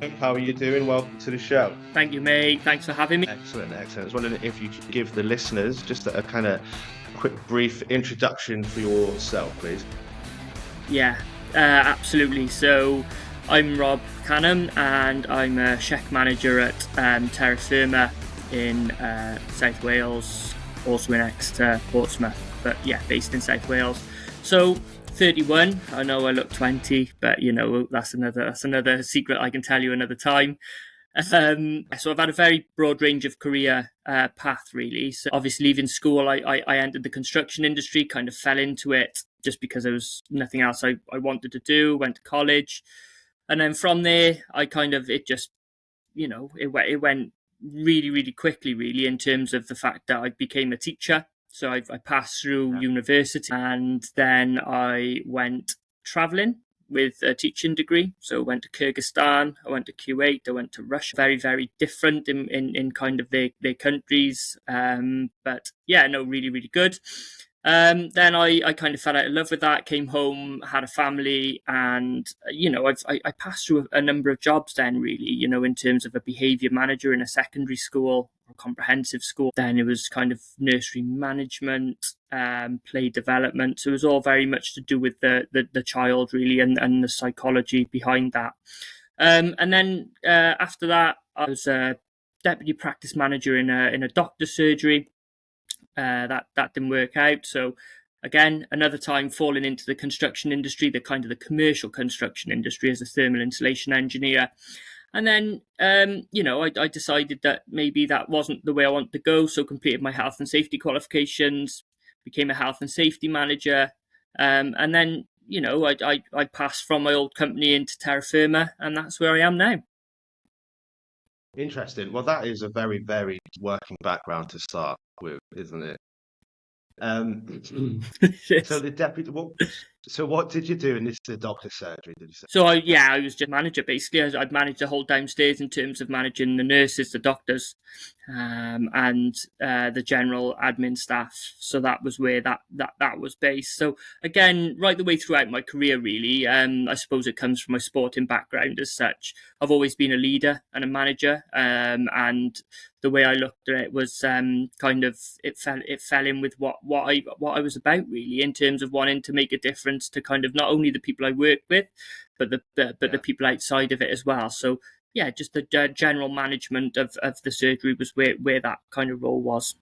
How are you doing? Welcome to the show. Thank you, mate. Thanks for having me. Excellent, excellent. I was wondering if you could give the listeners just a kind of quick, brief introduction for yourself, please. Yeah, absolutely. So I'm Rob Canham and I'm a SHE-Q Manager at Terra Firma in South Wales, also in Exeter, Portsmouth, but yeah, based in South Wales. So 31. I know I look 20, but that's another secret I can tell you another time. So I've had a very broad range of career path, really. So obviously leaving school, I entered the construction industry, kind of fell into it just because there was nothing else I wanted to do, went to college. And then from there, it went really, really quickly, really, in terms of the fact that I became a teacher. So I passed through university and then I went traveling with a teaching degree. So I went to Kyrgyzstan, I went to Kuwait, I went to Russia. Very, very different in kind of their countries. But yeah, no, really, really good. Then I kind of fell out of love with that, came home, had a family, and I passed through a number of jobs then, really, in terms of a behaviour manager in a secondary school or comprehensive school. Then it was kind of nursery management, play development. So it was all very much to do with the child, really, and the psychology behind that. And then after that, I was a deputy practice manager in a doctor's surgery. That didn't work out. So again, another time falling into the construction industry, the kind of the commercial construction industry as a thermal insulation engineer. And then, I decided that maybe that wasn't the way I wanted to go. So completed my health and safety qualifications, became a health and safety manager. And then, I passed from my old company into Terra Firma, and that's where I am now. Interesting. Well, that is a very varied working background to start with, isn't it? So the deputy, what did you do in the doctor's surgery, did you say? So I was just manager basically. I'd manage the whole downstairs in terms of managing the nurses, the doctors, and the general admin staff. So that was where that was based. So again, right the way throughout my career, really, I suppose it comes from my sporting background as such. I've always been a leader and a manager, and the way I looked at it was kind of it fell in with what I was about, really, in terms of wanting to make a difference to kind of not only the people I work with, but the people outside of it as well. So yeah, just the general management of the surgery was where that kind of role was.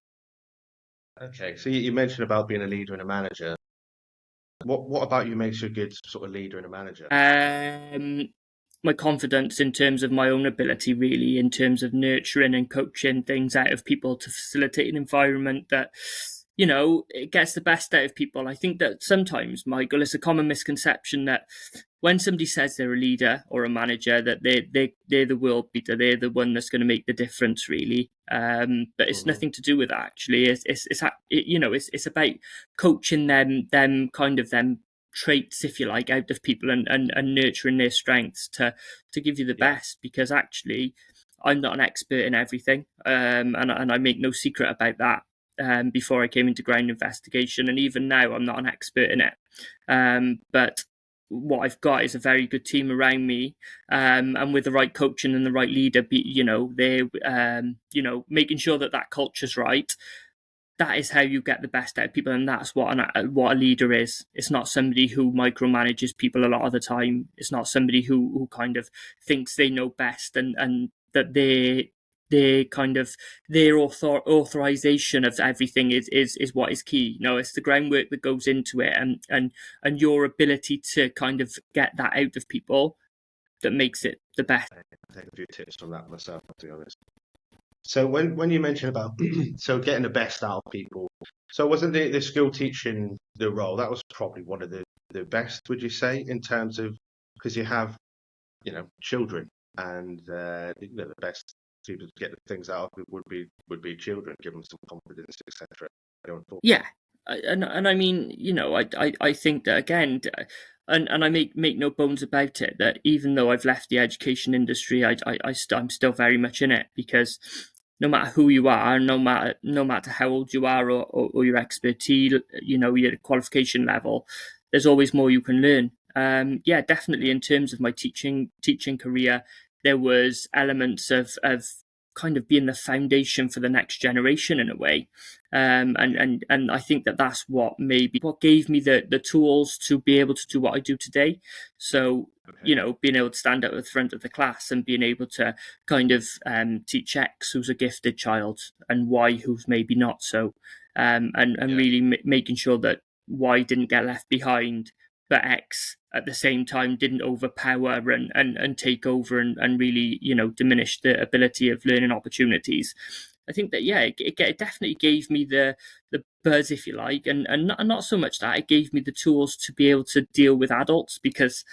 Okay, so you mentioned about being a leader and a manager. What about you makes you a good sort of leader and a manager? My confidence in terms of my own ability, really, in terms of nurturing and coaching things out of people to facilitate an environment that, it gets the best out of people. I think that sometimes, Michael, it's a common misconception that when somebody says they're a leader or a manager, that they're the world beater, they're the one that's going to make the difference, really. But it's nothing to do with that, actually. It's about coaching them traits, if you like, out of people and nurturing their strengths to give you the best, because actually I'm not an expert in everything, and I make no secret about that. Before I came into ground investigation, and even now I'm not an expert in it, but what I've got is a very good team around me, and with the right coaching and the right leader, they're making sure that culture's right. That is how you get the best out of people, and that's what a leader is. It's not somebody who micromanages people a lot of the time. It's not somebody who kind of thinks they know best, and that their kind of their authorization of everything is what is key. It's the groundwork that goes into it, and your ability to kind of get that out of people that makes it the best. I take a few tips from that myself, to be honest. So when you mentioned about so getting the best out of people, so wasn't the skill teaching the role? That was probably one of the best, would you say, in terms of, because you have children, and the best people to get the things out of it would be children, give them some confidence, etc. Yeah, and I mean, I think that again, and I make no bones about it, that even though I've left the education industry, I'm still very much in it, because no matter who you are, no matter how old you are, or your expertise, your qualification level, there's always more you can learn. Yeah, definitely in terms of my teaching career, there was elements of kind of being the foundation for the next generation in a way. And I think that's what gave me the tools to be able to do what I do today. So, being able to stand at the front of the class and being able to kind of teach X who's a gifted child and Y who's maybe not so, and really making sure that Y didn't get left behind, but X at the same time didn't overpower and take over and really, diminish the ability of learning opportunities. I think that, it definitely gave me the buzz, if you like, and not so much that, it gave me the tools to be able to deal with adults, because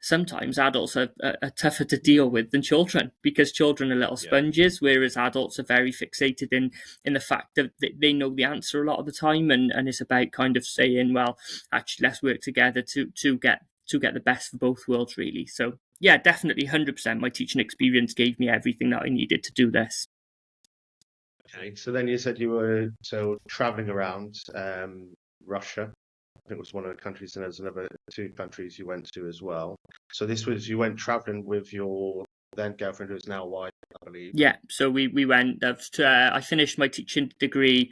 sometimes adults are tougher to deal with than children, because children are little sponges, whereas adults are very fixated in the fact that they know the answer a lot of the time, and it's about kind of saying, well, actually, let's work together to get the best for both worlds, really. So yeah, definitely 100%. My teaching experience gave me everything that I needed to do this. Okay, so then you said you were traveling around Russia. I think it was one of the countries, and there's another 2 countries you went to as well. So you went traveling with your then girlfriend, who's now wife, I believe. Yeah, so we went. I finished my teaching degree,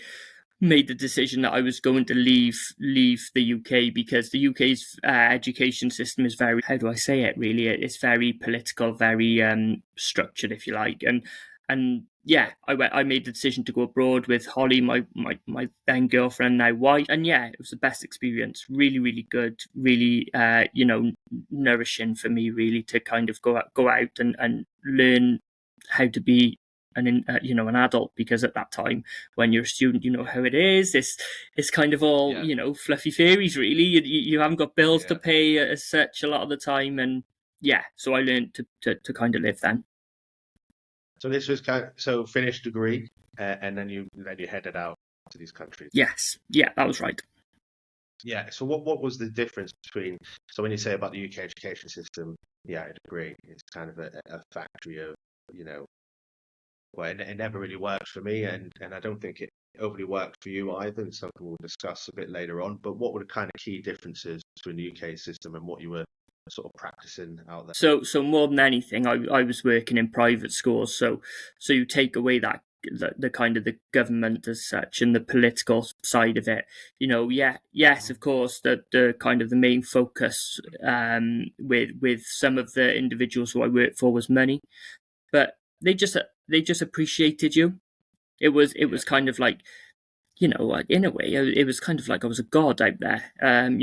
made the decision that I was going to leave the UK, because the UK's education system is very, how do I say it, really? It's very political, very structured, if you like. And yeah, I made the decision to go abroad with Holly, my then girlfriend, now wife. And yeah, it was the best experience. Really, really good. Really, nourishing for me, really, to kind of go out and learn how to be an adult, because at that time, when you're a student, you know how it is. It's kind of all fluffy fairies, really. You haven't got bills to pay as such a lot of the time, and so I learned to kind of live then. So this was finished degree, and then you headed out to these countries. Yes, that was right. Yeah. So what was the difference between? So when you say about the UK education system, I agree. It's kind of a factory of well, it never really worked for me, and I don't think it overly worked for you either. It's something we'll discuss a bit later on. But what were the kind of key differences between the UK system and what you were sort of practicing out there? So more than anything, I was working in private schools. So you take away that the kind of the government as such and the political side of it. Yes, of course, the kind of the main focus with some of the individuals who I worked for was money, but they just appreciated you. It was kind of like, in a way, it was kind of like I was a god out there, and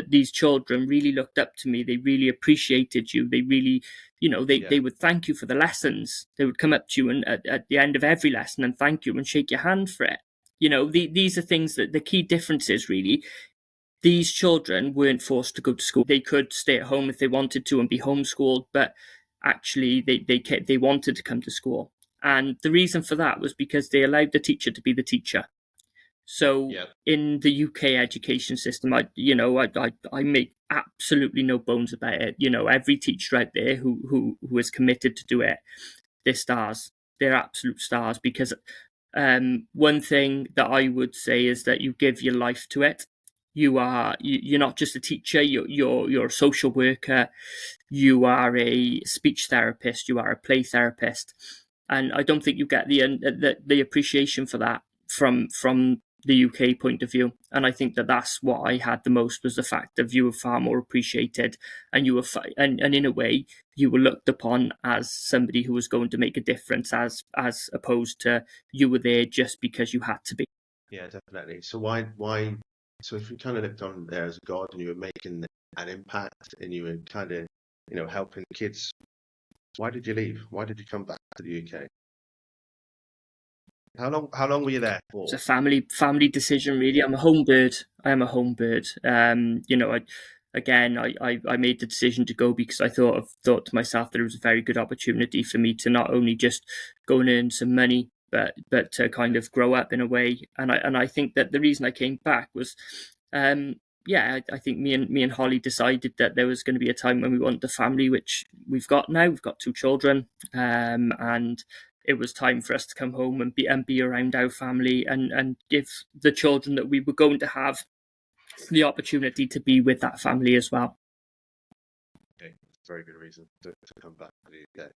these children really looked up to me. They really appreciated you. They really, they would thank you for the lessons. They would come up to you and at the end of every lesson and thank you and shake your hand for it. These are things that the key difference is, really. These children weren't forced to go to school. They could stay at home if they wanted to and be homeschooled, but actually they wanted to come to school. And the reason for that was because they allowed the teacher to be the teacher. So in the UK education system, I make absolutely no bones about it. Every teacher out there who is committed to do it, they're stars. They're absolute stars, because one thing that I would say is that you give your life to it. You're not just a teacher. You're a social worker. You are a speech therapist. You are a play therapist. And I don't think you get the appreciation for that from the UK point of view. And I think that's what I had the most, was the fact that you were far more appreciated, and you were and in a way you were looked upon as somebody who was going to make a difference, as opposed to you were there just because you had to be. Yeah, definitely. So why? So if you kind of looked on there as a god and you were making an impact and you were kind of helping kids, why did you leave? Why did you come back to the UK? How long were you there for? It's a family decision, really. I'm a home bird. I am a home bird. I made the decision to go because I thought to myself that it was a very good opportunity for me to not only just go and earn some money, but to kind of grow up in a way. And I think that the reason I came back was, I think me and Holly decided that there was going to be a time when we wanted a family, which we've got now. We've got 2 children, and it was time for us to come home and be around our family and give the children that we were going to have the opportunity to be with that family as well. Okay. very good reason to come back to the UK.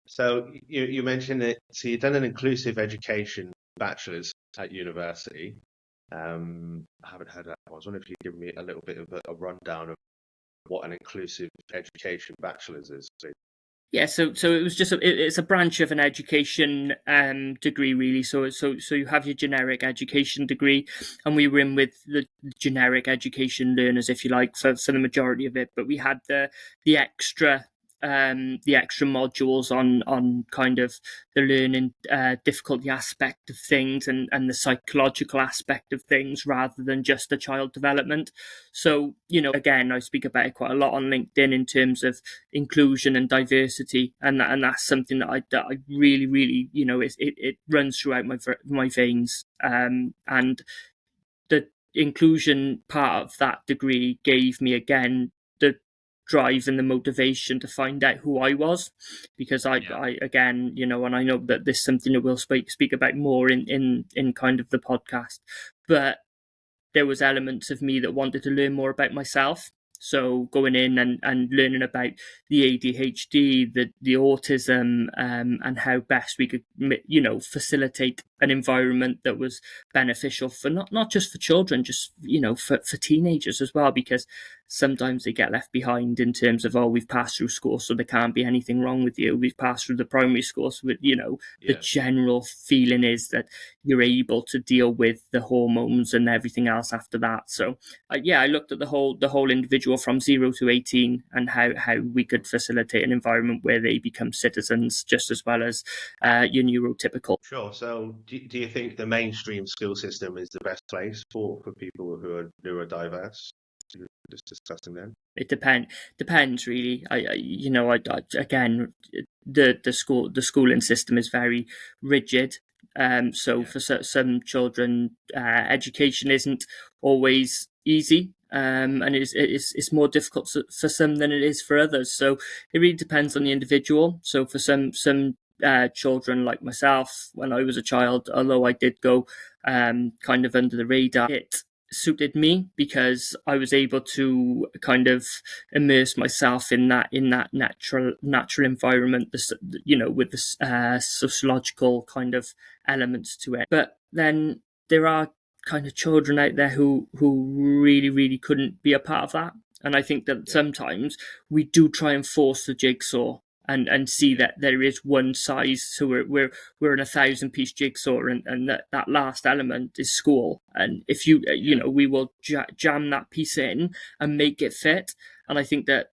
So you mentioned that, so you've done an inclusive education bachelor's at university. I haven't heard that. I was wondering if you could give me a little bit of a rundown of what an inclusive education bachelor's is, please. Yeah, so it was just it's a branch of an education degree, really. So you have your generic education degree, and we were in with the generic education learners, if you like, for the majority of it. But we had the extra modules on kind of the learning difficulty aspect of things and the psychological aspect of things, rather than just the child development. So, again, I speak about it quite a lot on LinkedIn in terms of inclusion and diversity, and that's something that I really, really, it runs throughout my veins, and the inclusion part of that degree gave me, again, the drive and the motivation to find out who I was, because I again, and I know that this is something that we'll speak about more in kind of the podcast, but there was elements of me that wanted to learn more about myself. So going in and learning about the ADHD, the autism, and how best we could, facilitate an environment that was beneficial for not just for children, just, for teenagers as well, because sometimes they get left behind in terms of, we've passed through school, so there can't be anything wrong with you. We've passed through the primary school, so the general feeling is that you're able to deal with the hormones and everything else after that. So I looked at the whole individual from 0 to 18, and how we could facilitate an environment where they become citizens just as well as your neurotypical. Sure. So do you think the mainstream school system is the best place for people who are neurodiverse? Just discussing them. It depends really. Again, the schooling system is very rigid. For some children, education isn't always easy, and it's more difficult for some than it is for others. So it really depends on the individual. So for some children like myself, when I was a child, although I did go kind of under the radar, it suited me because I was able to kind of immerse myself in that natural environment, with the sociological kind of elements to it. But then there are kind of children out there who really, really couldn't be a part of that. And I think that sometimes we do try and force the jigsaw and see that there is one size. So we're in 1,000-piece jigsaw, and that last element is school. And if we will jam that piece in and make it fit. And I think that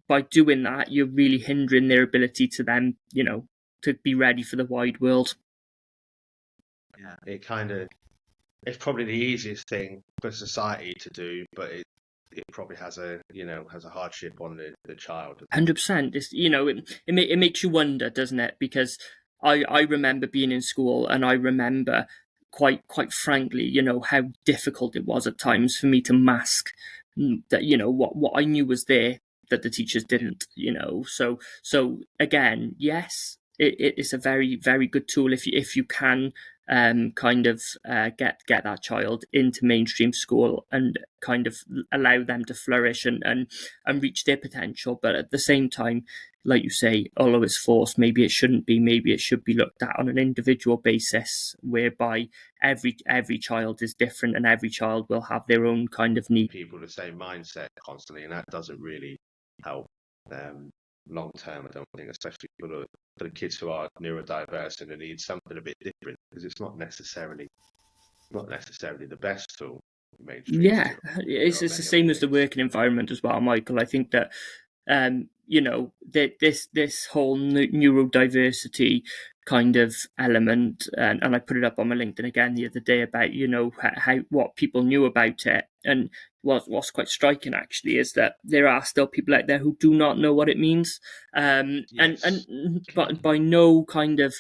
by doing that, you're really hindering their ability to then, to be ready for the wide world. Yeah, it's probably the easiest thing for society to do, but it probably has a hardship on the child. 100%. It makes you wonder, doesn't it? Because I remember being in school, and I remember quite frankly, how difficult it was at times for me to mask that, what I knew was there that the teachers didn't. So again, yes, it is a very, very good tool if you can kind of get that child into mainstream school and kind of allow them to flourish and reach their potential. But at the same time, like you say, although it's forced, maybe it shouldn't be. Maybe it should be looked at on an individual basis, whereby every child is different and every child will have their own kind of need. People the same mindset constantly, and that doesn't really help long term, I don't think, especially for the kids who are neurodiverse and who need something a bit different, because it's not necessarily the best tool. Yeah, it's the same as the working environment as well, Michael. I think that this whole neurodiversity kind of element, and I put it up on my LinkedIn again the other day about how what people knew about it, and what's quite striking actually is that there are still people out there who do not know what it means, but by no kind of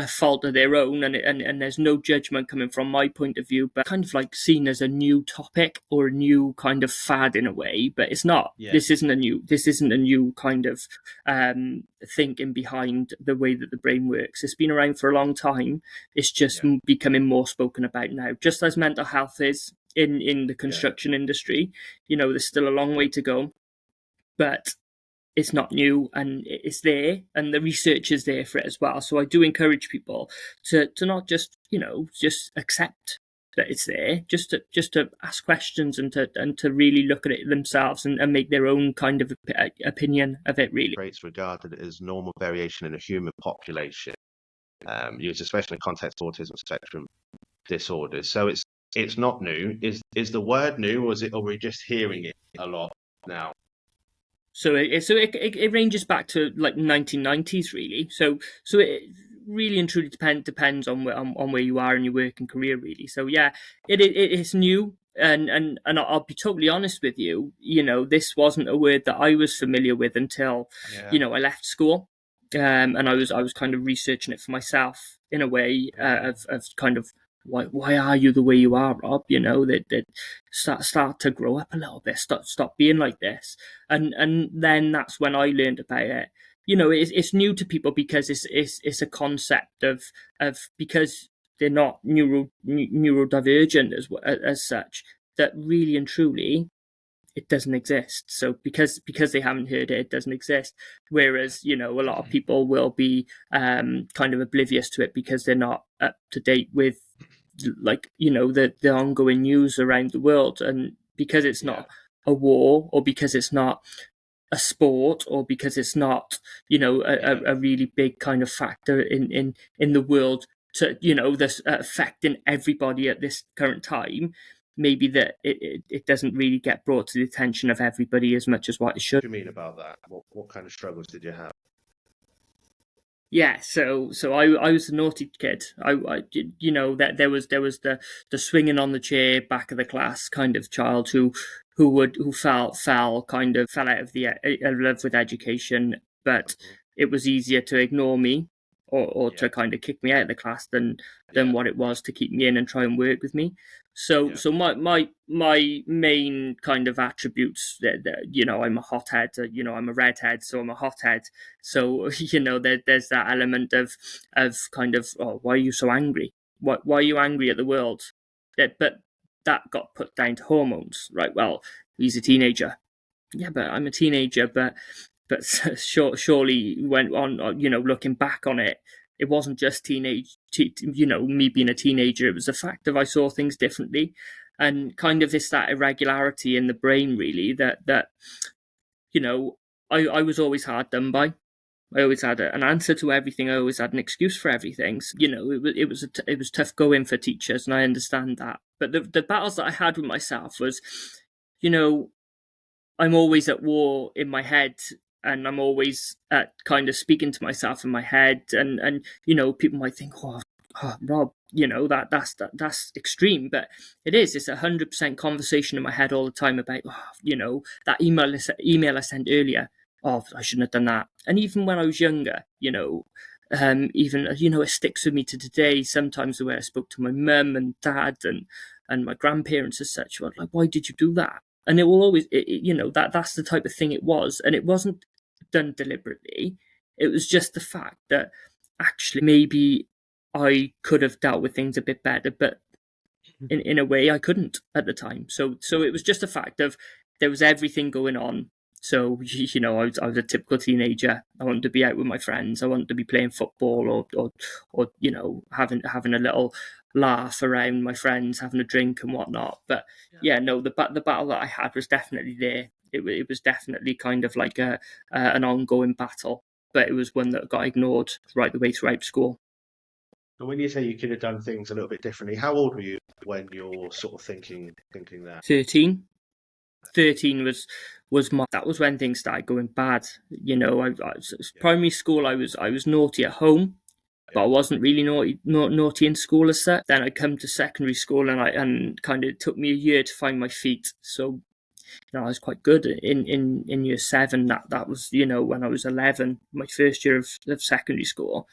fault of their own, and there's no judgment coming from my point of view, but kind of like seen as a new topic or a new kind of fad in a way. But it's not. This isn't a new kind of thinking behind the way that the brain works. It's been around for a long time. It's just becoming more spoken about now, just as mental health is in the construction industry. There's still a long way to go, but it's not new, and it's there, and the research is there for it as well. So I do encourage people to not just, just accept that it's there, just to ask questions, and to really look at it themselves, and make their own kind of opinion of it, really. Traits regarded as normal variation in a human population, used especially in the context of autism spectrum disorders. So it's not new. Is the word new, or are we just hearing it a lot now? So it ranges back to like 1990s, really. So it really and truly depends on where you are in your working career, really. So yeah, it is new, and I'll be totally honest with you. This wasn't a word that I was familiar with until I left school, and I was kind of researching it for myself in a way, of kind of why are you the way you are, Rob? That start to grow up a little bit, stop being like this, and then that's when I learned about it. It's new to people because it's a concept of because they're not neurodivergent as such, that really and truly it doesn't exist. So because they haven't heard it, it doesn't exist. Whereas, a lot of people will be kind of oblivious to it because they're not up to date with, like, the ongoing news around the world. And because it's not a war, or because it's not a sport, or because it's not, a really big kind of factor in the world to, that's affecting everybody at this current time, maybe that it doesn't really get brought to the attention of everybody as much as what it should. What do you mean about that? What kind of struggles did you have? Yeah, so I was a naughty kid. I that there was the swinging on the chair back of the class kind of child who fell out of love with education, but it was easier to ignore me, or to kind of kick me out of the class than what it was to keep me in and try and work with me. So my main kind of attributes, that I'm a hothead, I'm a redhead, so I'm a hothead. So there's that element of kind of, oh, why are you so angry? Why are you angry at the world? But that got put down to hormones, right? Well, he's a teenager. Yeah, but I'm a teenager. But surely went on, looking back on it, it wasn't just me being a teenager. It was the fact that I saw things differently, and kind of that irregularity in the brain, really, that I was always hard done by. I always had an answer to everything. I always had an excuse for everything. So, it was tough going for teachers, and I understand that. But the battles that I had with myself was, I'm always at war in my head, and I'm always kind of speaking to myself in my head, and people might think, oh Rob, that's extreme, but it's 100% conversation in my head all the time about, that email I sent earlier. Oh, I shouldn't have done that. And even when I was younger, even it sticks with me to today. Sometimes the way I spoke to my mum and dad and my grandparents as such, were like, why did you do that? And it will always, that's the type of thing it was. And it wasn't done deliberately. It was just the fact that actually maybe I could have dealt with things a bit better, but in a way I couldn't at the time. So it was just a fact of, there was everything going on. So, I was a typical teenager. I wanted to be out with my friends. I wanted to be playing football, or having a little laugh around my friends, having a drink and whatnot. But the battle that I had was definitely there. It was definitely kind of like an ongoing battle, but it was one that got ignored right the way throughout school. And when you say you could have done things a little bit differently, how old were you when you're sort of thinking that? 13. 13 was that was when things started going bad. Primary school, I was naughty at home, but I wasn't really naughty in school as such. Then I come to secondary school, and kind of took me a year to find my feet. So I was quite good in year 7. That was when I was 11, my first year of secondary school.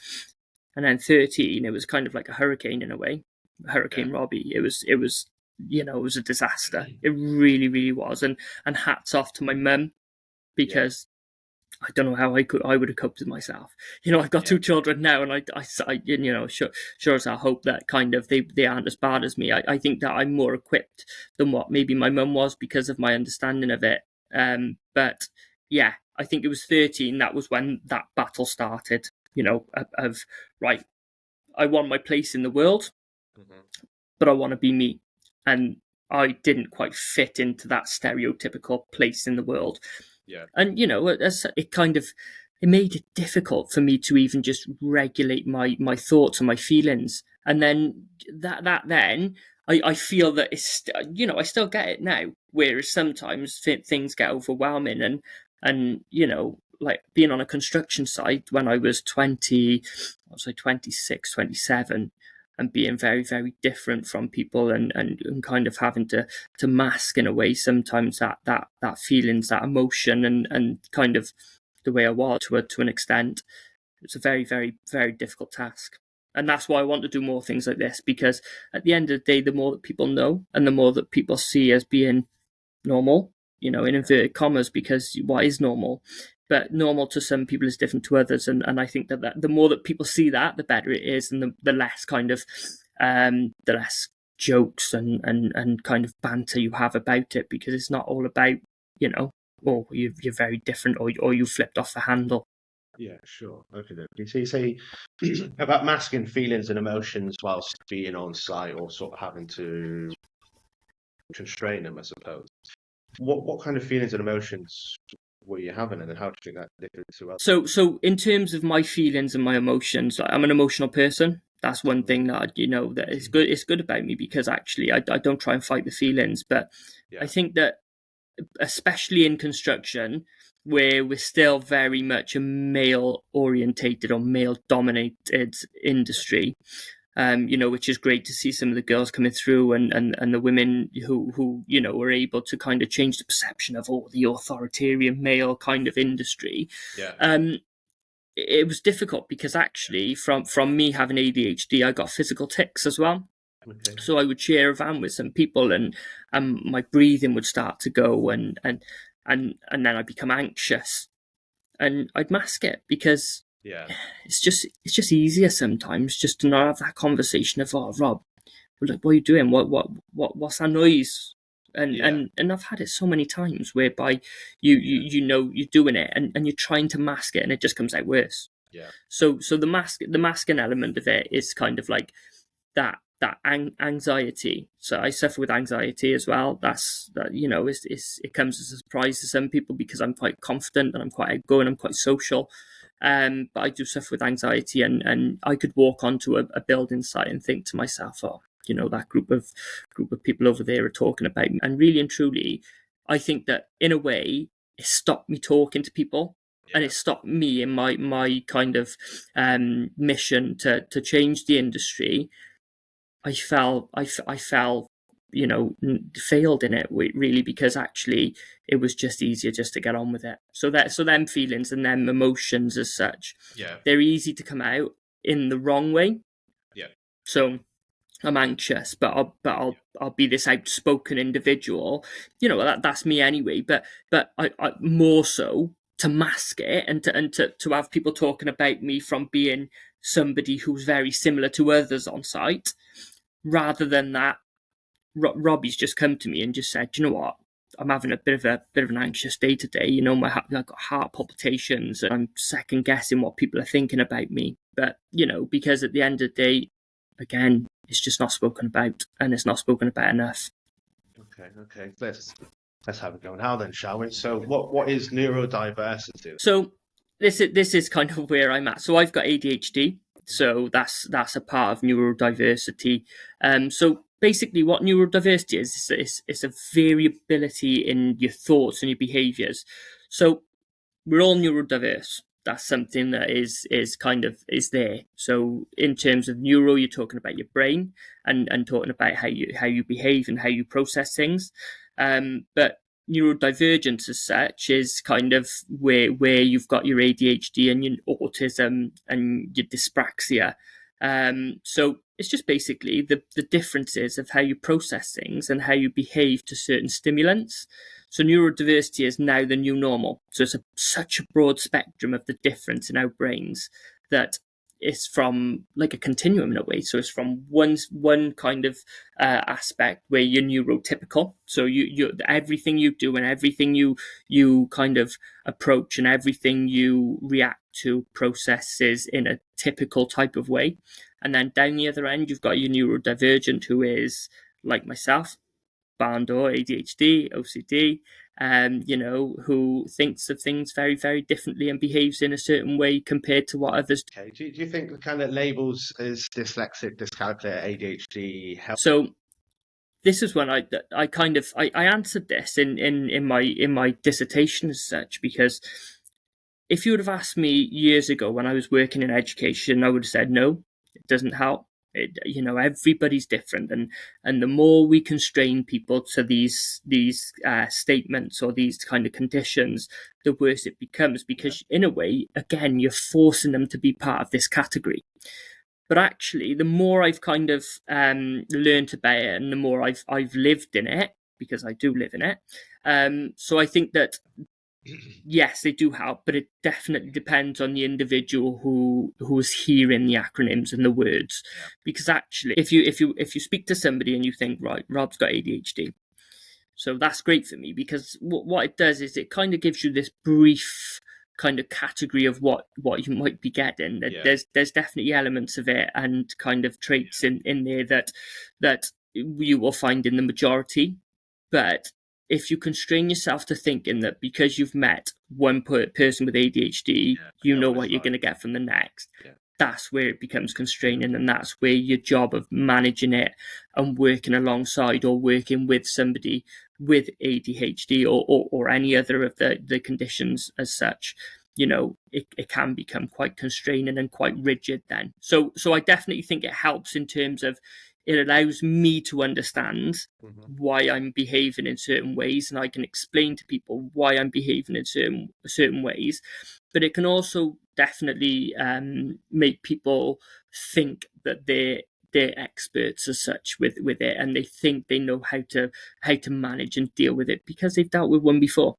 And then 13, it was kind of like a hurricane in a way, Hurricane Robbie. It was it was a disaster. It really, really was. And hats off to my mum, because I don't know how I would have coped with myself. I've got 2 children now, and I sure as I hope that kind of they aren't as bad as me. I think that I'm more equipped than what maybe my mum was because of my understanding of it. But yeah, I think it was 13, that was when that battle started, of right, I want my place in the world, but I want to be me. And I didn't quite fit into that stereotypical place in the world. Yeah. And, it made it difficult for me to even just regulate my thoughts and my feelings. And then I feel that it's, I still get it now, whereas sometimes things get overwhelming and, like being on a construction site when I was 26, 27, and being very, very different from people and kind of having to mask in a way sometimes that feelings, that emotion and kind of the way I was to an extent. It's a very, very, very difficult task. And that's why I want to do more things like this, because at the end of the day, the more that people know and the more that people see as being normal, in inverted commas, because what is normal? But normal to some people is different to others. And I think that the more that people see that, the better it is, and the less kind of, the less jokes and kind of banter you have about it, because it's not all about, oh, you're very different or you flipped off the handle. Yeah, sure. Okay. So you say about masking feelings and emotions whilst being on site, or sort of having to constrain them, I suppose. What kind of feelings and emotions were you having, and how do you think that differed to others? So in terms of my feelings and my emotions, I'm an emotional person. That's one thing that that is good. It's good about me, because actually I don't try and fight the feelings, but Yeah. I think that especially in construction, where we're still very much a male orientated or male dominated industry, which is great to see some of the girls coming through and the women who were able to kind of change the perception of the authoritarian male kind of industry. Yeah. It was difficult because actually from me having ADHD, I got physical tics as well. Okay. So I would share a van with some people and my breathing would start to go and then I'd become anxious and I'd mask it, because Yeah. it's just easier sometimes just to not have that conversation of, oh, Rob, what are you doing? What's that noise? And I've had it so many times whereby you're doing it and you're trying to mask it and it just comes out worse. Yeah. So the masking element of it is kind of like that anxiety. So I suffer with anxiety as well. It comes as a surprise to some people because I'm quite confident and I'm quite outgoing, I'm quite social. But I do suffer with anxiety, and I could walk onto a building site and think to myself, oh, that group of people over there are talking about me. And really and truly, I think that in a way, it stopped me talking to people. And it stopped me in my kind of mission to change the industry. I fell, failed in it really, because actually it was just easier just to get on with it. So them feelings and them emotions as such, they're easy to come out in the wrong way. Yeah. So I'm anxious, but I'll be this outspoken individual. That's me anyway. But I more so to mask it and to have people talking about me from being somebody who's very similar to others on site, rather than that. Robbie's just come to me and just said, you know what, I'm having a bit of an anxious day today. I've got heart palpitations and I'm second guessing what people are thinking about me. But, because at the end of the day, again, it's just not spoken about, and it's not spoken about enough. Okay. Let's have it going now then, shall we? So what is neurodiversity? So this is kind of where I'm at. So I've got ADHD. So that's a part of neurodiversity. So basically what neurodiversity is a variability in your thoughts and your behaviours. So we're all neurodiverse. That's something that is there. So in terms of neuro, you're talking about your brain and talking about how you behave and how you process things. But neurodivergence as such is kind of where you've got your ADHD and your autism and your dyspraxia. So it's just basically the differences of how you process things and how you behave to certain stimulants. So neurodiversity is now the new normal. So it's such a broad spectrum of the difference in our brains that it's from like a continuum in a way. So it's from one kind of aspect where you're neurotypical. So you everything you do and everything you kind of approach and everything you react to processes in a typical type of way. And then down the other end, you've got your neurodivergent, who is like myself, band or ADHD, OCD, who thinks of things very, very differently and behaves in a certain way compared to what others do. Okay. Do you think the kind of labels as dyslexic, dyscalculic, ADHD help? So this is when I answered this in my dissertation as such, because if you would have asked me years ago when I was working in education, I would have said no, it doesn't help. Everybody's different, and the more we constrain people to these statements or these kind of conditions, the worse it becomes, because in a way, again, you're forcing them to be part of this category. But actually, the more I've kind of learned about it, and the more I've lived in it, because I do live in it, so I think that yes, they do help, but it definitely depends on the individual who is hearing the acronyms and the words. Yeah. Because actually, if you speak to somebody and you think, right, Rob's got ADHD, so that's great for me, because what it does is it kind of gives you this brief kind of category of what you might be getting. Yeah. There's definitely elements of it and kind of traits in there that you will find in the majority, but if you constrain yourself to thinking that because you've met one person with ADHD, you know what you're going to get from the next, that's where it becomes constraining, and that's where your job of managing it and working alongside or working with somebody with ADHD or any other of the conditions as such, it can become quite constraining and quite rigid then. So I definitely think it helps in terms of it allows me to understand why I'm behaving in certain ways, and I can explain to people why I'm behaving in certain ways. But it can also definitely make people think that they're experts as such with it, and they think they know how to manage and deal with it because they've dealt with one before.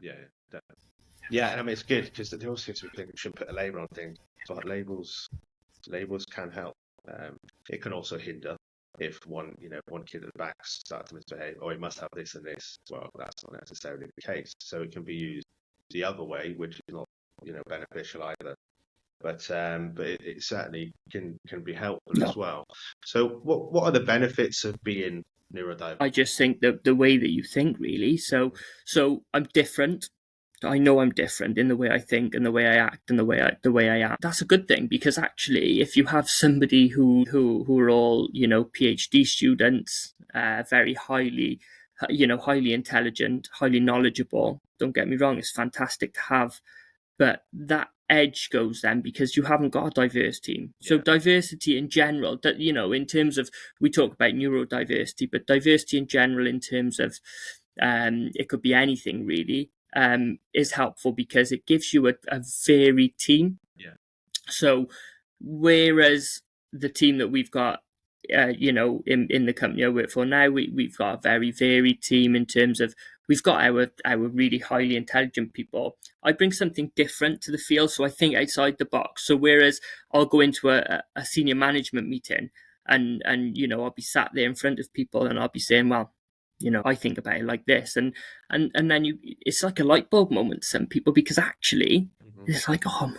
Yeah, and I mean it's good because they also seem to think we should put a label on things, but labels can help. It can also hinder if one kid at the back starts to misbehave, or he must have this and this. Well, that's not necessarily the case. So it can be used the other way, which is not beneficial either. But it certainly can be helpful as well. So what are the benefits of being neurodivergent? I just think that the way that you think, really. So I'm different. I know I'm different in the way I think and the way I act and the way I am. That's a good thing, because actually, if you have somebody who are all PhD students, very highly intelligent, highly knowledgeable. Don't get me wrong, it's fantastic to have, but that edge goes then because you haven't got a diverse team. So diversity in general, that in terms of, we talk about neurodiversity, but diversity in general in terms of it could be anything really. Is helpful because it gives you a varied team. So whereas the team that we've got, in the company I work for now, we've got a very varied team in terms of we've got our really highly intelligent people. I bring something different to the field, so I think outside the box. So whereas I'll go into a senior management meeting and I'll be sat there in front of people and I'll be saying, well, I think about it like this, and then it's like a light bulb moment to some people, because actually it's like, oh,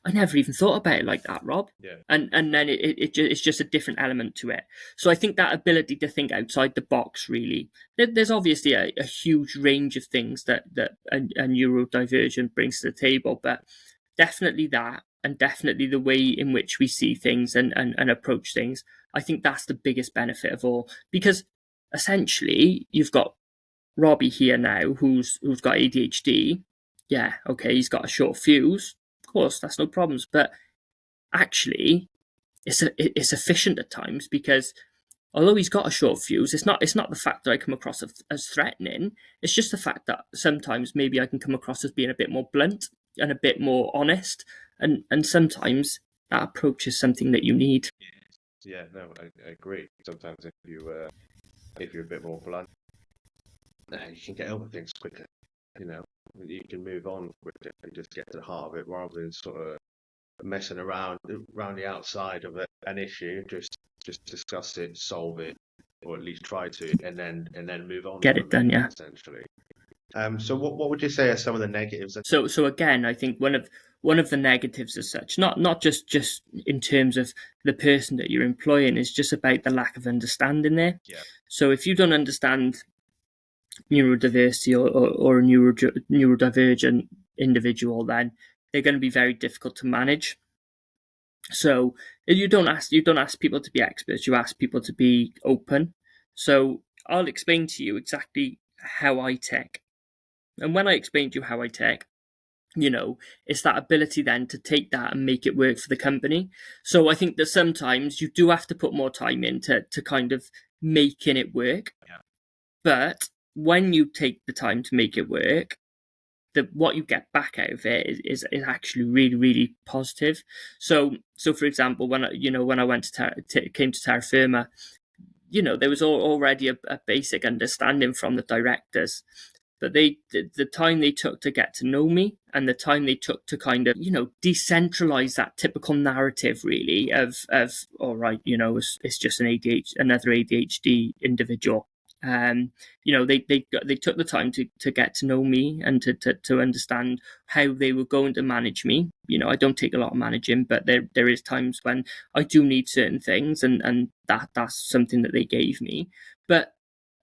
I never even thought about it like that, Rob. And then it's just a different element to it. So I think that ability to think outside the box, really, there's obviously a huge range of things that a neurodivergent brings to the table, but definitely that, and definitely the way in which we see things and approach things, I think that's the biggest benefit of all, because essentially you've got Robbie here now who's got ADHD. Yeah, okay, he's got a short fuse. Of course, that's no problems. But actually, it's efficient at times, because although he's got a short fuse, it's not the fact that I come across as threatening. It's just the fact that sometimes maybe I can come across as being a bit more blunt and a bit more honest, and sometimes that approach is something that you need. Yeah, no, I agree. Sometimes if you're a bit more blunt, you can get over things quicker. You can move on quicker and just get to the heart of it, rather than sort of messing around the outside of an issue. Just discuss it, solve it, or at least try to, and then move on. Get it done, yeah. Essentially. So what would you say are some of the negatives? So again, I think one of the negatives as such, not just in terms of the person that you're employing, is just about the lack of understanding there. Yeah. So if you don't understand neurodiversity or a neurodivergent individual, then they're going to be very difficult to manage. So you don't ask people to be experts, you ask people to be open. So I'll explain to you exactly how I tech. And when I explain to you how I tech, it's that ability then to take that and make it work for the company. So I think that sometimes you do have to put more time into kind of making it work. Yeah. But when you take the time to make it work, what you get back out of it is actually really, really positive. So for example, when I went came to Terra Firma, there was already a basic understanding from the directors. But the time they took to get to know me, and the time they took to kind of, decentralize that typical narrative, really, of all right, it's just another ADHD individual. They took the time to get to know me and to understand how they were going to manage me. I don't take a lot of managing, but there is times when I do need certain things, and that's something that they gave me. But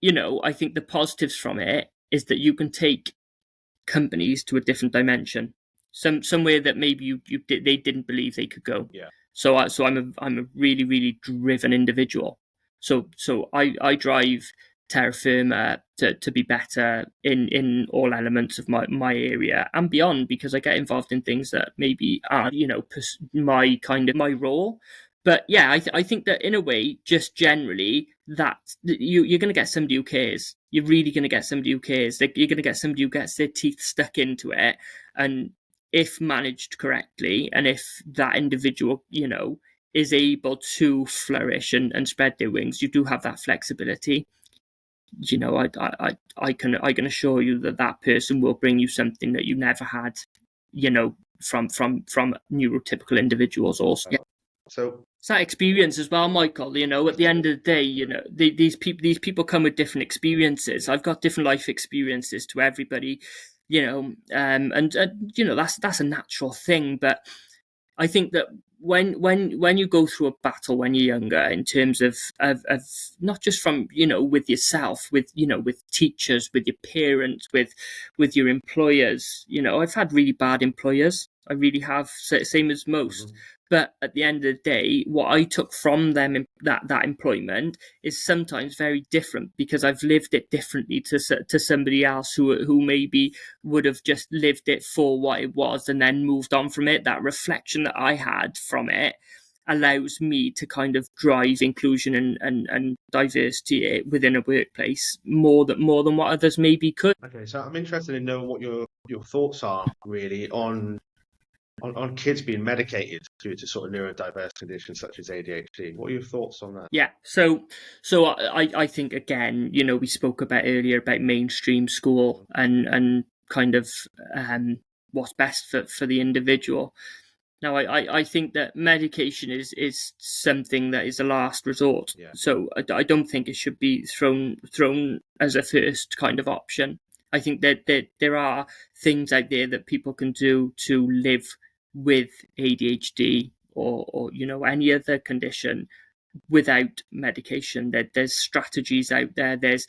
I think the positives from it is that you can take companies to a different dimension, somewhere that maybe they didn't believe they could go. Yeah. So I'm a really, really driven individual. So I drive Terra Firma to be better in all elements of my area and beyond, because I get involved in things that maybe are my role. But yeah, I think that in a way, just generally, that you're going to get somebody who cares. You're really going to get somebody who cares. You're going to get somebody who gets their teeth stuck into it, and if managed correctly, and if that individual, is able to flourish and spread their wings, you do have that flexibility. I can assure you that person will bring you something that you never had, from neurotypical individuals also. Yeah. So it's that experience as well, Michael. At the end of the day, these people come with different experiences. I've got different life experiences to everybody, and that's a natural thing. But I think that when you go through a battle when you're younger, in terms of not just from with yourself, with teachers, with your parents, with your employers. I've had really bad employers. I really have, same as most. Mm-hmm. But at the end of the day, what I took from them, that employment, is sometimes very different, because I've lived it differently to somebody else who maybe would have just lived it for what it was and then moved on from it. That reflection that I had from it allows me to kind of drive inclusion and diversity within a workplace more than what others maybe could. Okay, so I'm interested in knowing what your thoughts are really on kids being medicated due to sort of neurodiverse conditions such as ADHD. What are your thoughts on that? Yeah, so I think, again, we spoke about earlier about mainstream school and kind of what's best for the individual. Now, I think that medication is something that is a last resort. Yeah. So I don't think it should be thrown as a first kind of option. I think that there are things out there that people can do to live with ADHD or any other condition without medication. There's strategies out there. There's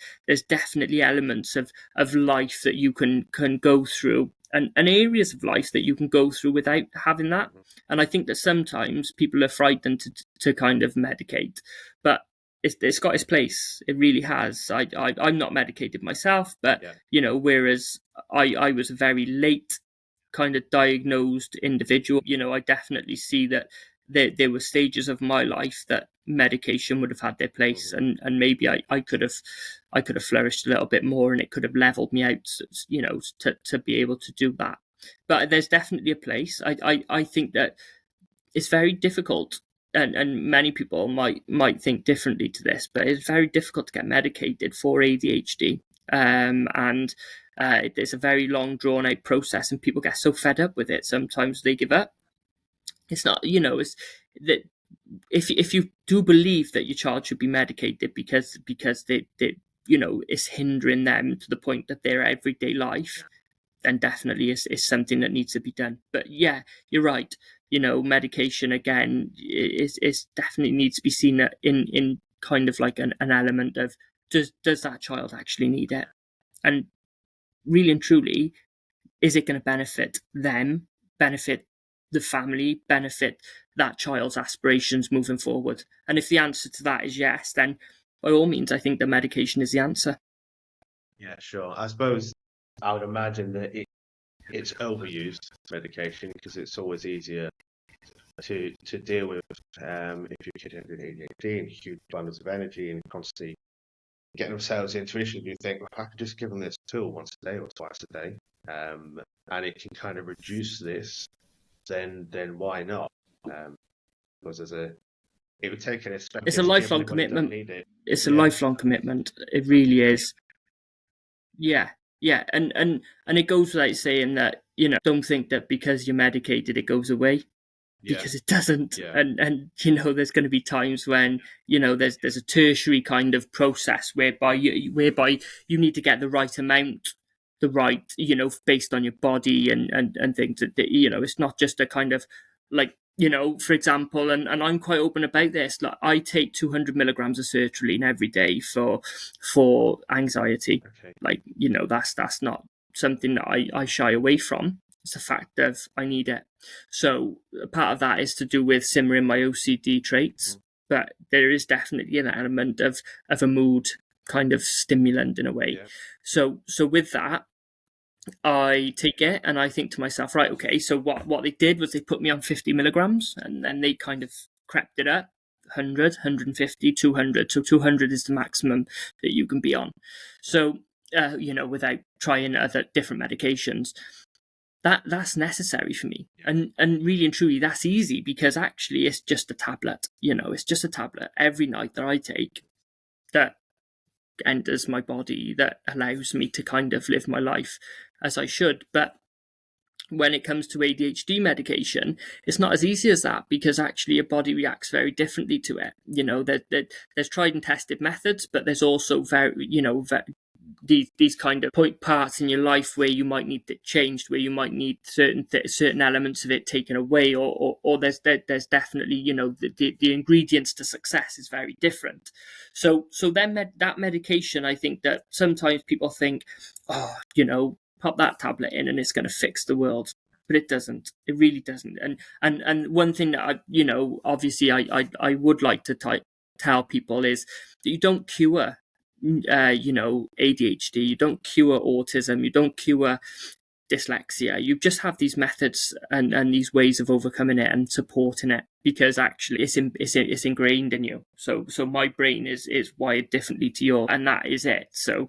definitely elements of life that you can go through, and areas of life that you can go through without having that. And I think that sometimes people are frightened to kind of medicate, but it's got its place. It really has. I'm not medicated myself, but whereas I was a very late kind of diagnosed individual, I definitely see that there were stages of my life that medication would have had their place, and maybe I could have flourished a little bit more, and it could have leveled me out, to be able to do that. But there's definitely a place. I think that it's very difficult, and many people might think differently to this, but it's very difficult to get medicated for ADHD. And it's a very long, drawn out process, and people get so fed up with it, sometimes they give up. It's not, it's that if you do believe that your child should be medicated because they it's hindering them to the point that their everyday life, then definitely is something that needs to be done. But yeah, you're right. Medication again is definitely needs to be seen in kind of like an element of does that child actually need it, and really and truly, is it going to benefit them, benefit the family, benefit that child's aspirations moving forward? And if the answer to that is yes, then by all means, I think the medication is the answer. Yeah, sure. I suppose I would imagine that it's overused medication because it's always easier to deal with if your kid has ADHD and huge bundles of energy and constantly getting themselves into issues. You think, well, I could just give them this tool once a day or twice a day, and it can kind of reduce this. Then why not? Because it would take an especially. It's a lifelong commitment. It's a lifelong commitment. It really is. Yeah, and it goes without saying that don't think that because you're medicated it goes away, because it doesn't. Yeah. And there's going to be times when there's a tertiary kind of process whereby you need to get the right amount, the right based on your body and things that it's not just a kind of like for example, and I'm quite open about this, like I take 200 milligrams of sertraline every day for anxiety. Okay. Like that's not something that I shy away from. It's the fact of I need it. So part of that is to do with simmering my OCD traits, but there is definitely an element of a mood kind of stimulant in a way. Yeah. So with that, I take it and I think to myself, right, okay, so what they did was they put me on 50 milligrams and then they kind of crept it up, 100, 150, 200. So 200 is the maximum that you can be on. So, without trying other different medications, that's necessary for me. And really and truly, that's easy because actually it's just a tablet. It's just a tablet every night that I take that enters my body, that allows me to kind of live my life as I should. But when it comes to ADHD medication, it's not as easy as that because actually your body reacts very differently to it. There's tried and tested methods, but there's also these kind of point parts in your life where you might need it changed, where you might need certain elements of it taken away, or there's definitely the ingredients to success is very different. So then that medication, I think that sometimes people think, pop that tablet in and it's going to fix the world, but it doesn't. It really doesn't. And one thing that obviously I would like to tell people is that you don't cure ADHD, you don't cure autism, you don't cure dyslexia. You just have these methods and these ways of overcoming it and supporting it, because actually it's ingrained in you. So my brain is wired differently to yours, and that is it. So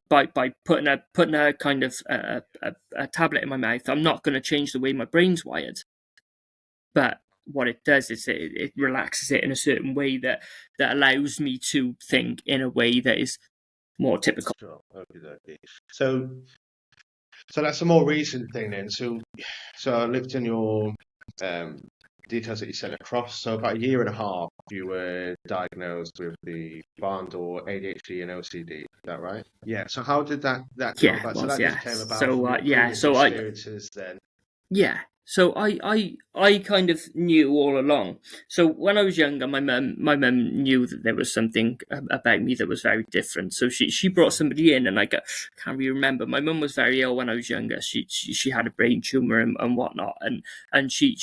by putting a kind of a tablet in my mouth, I'm not going to change the way my brain's wired, but what it does is it relaxes it in a certain way that allows me to think in a way that is more typical. Sure. Okay. So that's a more recent thing then. So I looked in your details that you sent across. So about a year and a half, you were diagnosed with the bundle ADHD and OCD. Is that right? Yeah. So how did that come about? So that just came about from your previous experiences then. Yeah. So I kind of knew all along. So when I was younger, my mum knew that there was something about me that was very different. So she brought somebody in, and I can't really remember. My mum was very ill when I was younger. She had a brain tumor and whatnot, and she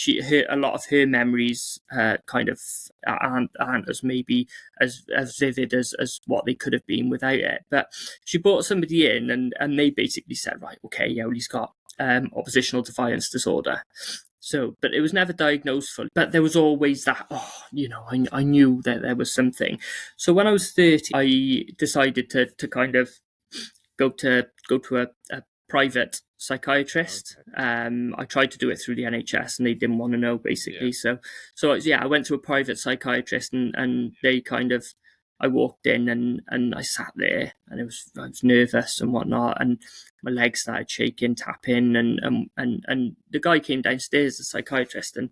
a lot of her memories kind of aren't as maybe as vivid as what they could have been without it. But she brought somebody in, and they basically said, right, okay, yeah, well, he's got oppositional defiance disorder. So, but it was never diagnosed fully. But there was always that, I knew that there was something. So when I was 30, I decided to kind of go to a private psychiatrist. Okay. I tried to do it through the NHS, and they didn't want to know, basically. Yeah. So I went to a private psychiatrist, and they kind of, I walked in and I sat there, and I was nervous and whatnot, and my legs started shaking, tapping, and the guy came downstairs, the psychiatrist, and